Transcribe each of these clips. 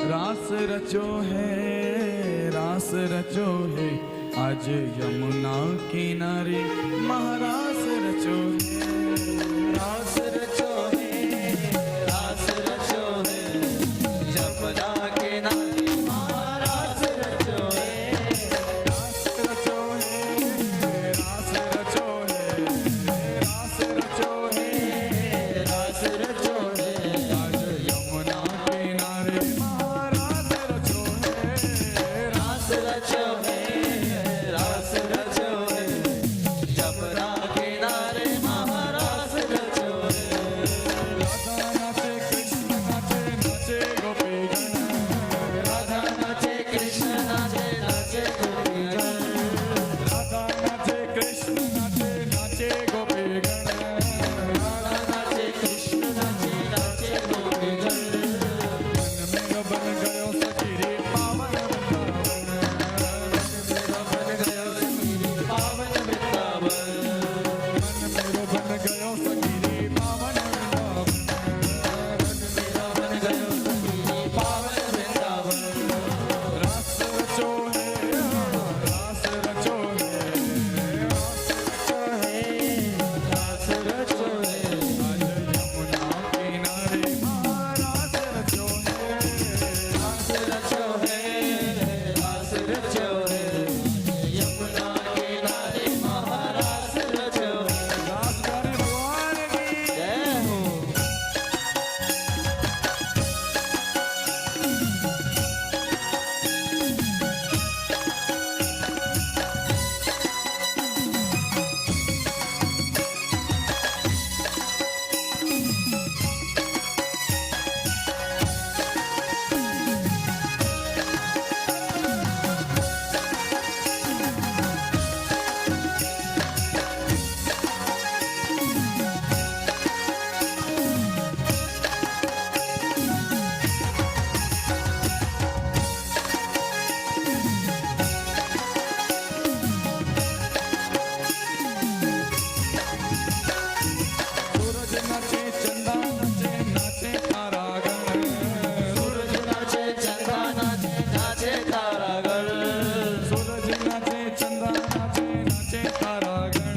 रास रचो है, रास रचो है, आज यमुना किनारे महारास रचो है। रास रचो है, रास रचो है, यमुना किनारे महारास रचो है। रास रचो है, रास रचो है, रास रचो है, रास रचो है, आज यमुना किनारे महारास रचो है। रास रचो है, रास रचो है, यमुना किनारे महारास रचो है। राधा नाचे कृष्ण नाचे, नाचे गोपीगण। राधा नाचे कृष्ण नाचे, नाचे गोपीगण। राधा नाचे कृष्ण नाचे, नाचे गोपीगण। राधा नाचे कृष्ण नाचे, नाचे गोपीगण। मन मेरा बन गयो सखीरे पावन वृंदावन। मेरा बन गयो सखीरे पावन वृंदावन। मन मेरा बन गयो सखीरे पावन वृंदावन। मेरा बन गयो सखीरे पावन वृंदावन। रास रचो है, रास रचो है, रास रचो है, आज यमुना किनारे महारास रचो है। रास रचो है, रास रचो है, यमुना किनारे महारास रचो है। रास गाने भगवान की जय हो। सूरज नाचे चंदा नाचे, नाचे तारागण। सूरज नाचे चंदा नाचे, नाचे तारागण। सूरज नाचे चंदा नाचे, नाचे तारागण।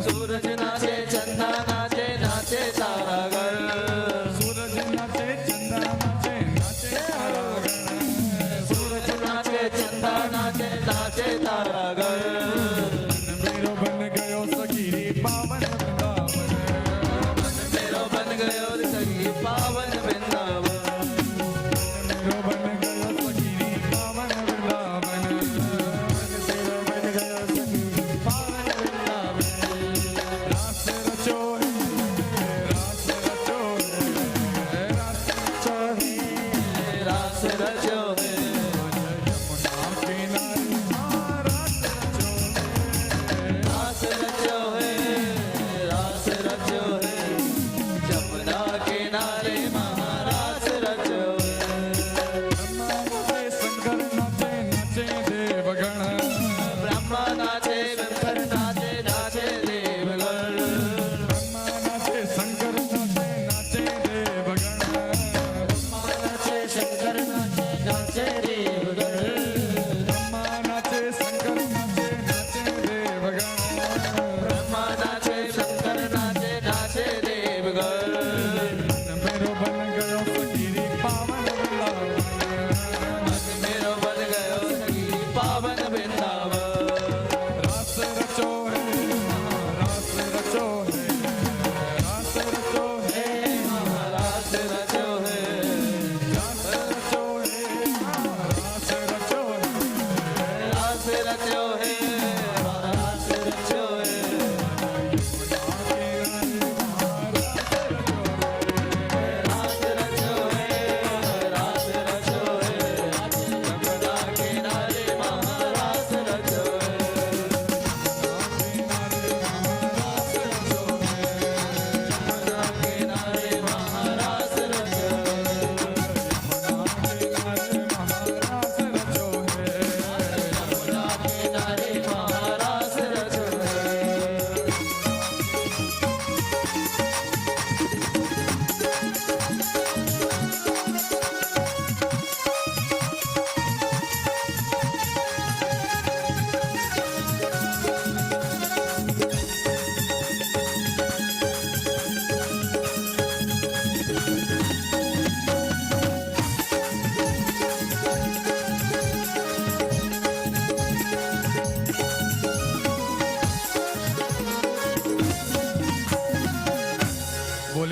सूरज नाचे चंदा नाचे, नाचे तारागण। सूरज नाचे चंदा नाचे, नाचे तारागण। सूरज नाचे चंदा नाचे, नाचे तारागण। मन मेरो बन गयो सखीरे पावन वृंदावन। मन मेरो बन गयो सखी पावन वृंदावन। मेरो बन गयो सखीरे पावन वृंदावन। मेरो बन गयो सखी पावन वृंदावन। रास रचो है, रास रचो है, रास रचो है, रास रचो है, यमुना किनारे महारास रचो है। रास रचो है, रास रचो है, यमुना किनारे महारास रचो है। ब्रह्मा नाचे शंकर नाचे, नाचे देवगण। ब्रह्मा नाचे शंकर नाचे, नाचे देवगण। ब्रह्मा नाचे शंकर नाचे, नाचे देवगण। ब्रह्मा नाचे शंकर नाचे, नाचे देवगण। ब्रह्मा नाचे शंकर नाचे, नाचे देवगण। ब्रह्मा नाचे शंकर नाचे, नाचे देवगण। मन मेरो बन गयो सखीरे पावन वृंदावन। मन मेरो बन गयो सखी पावन वृंदावन। रास रचो है, रास रचो है, रास रचो है, महारास रचो है, रास रचो है,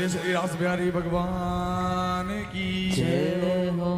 बोले श्री रास बिहारी भगवान की जय हो।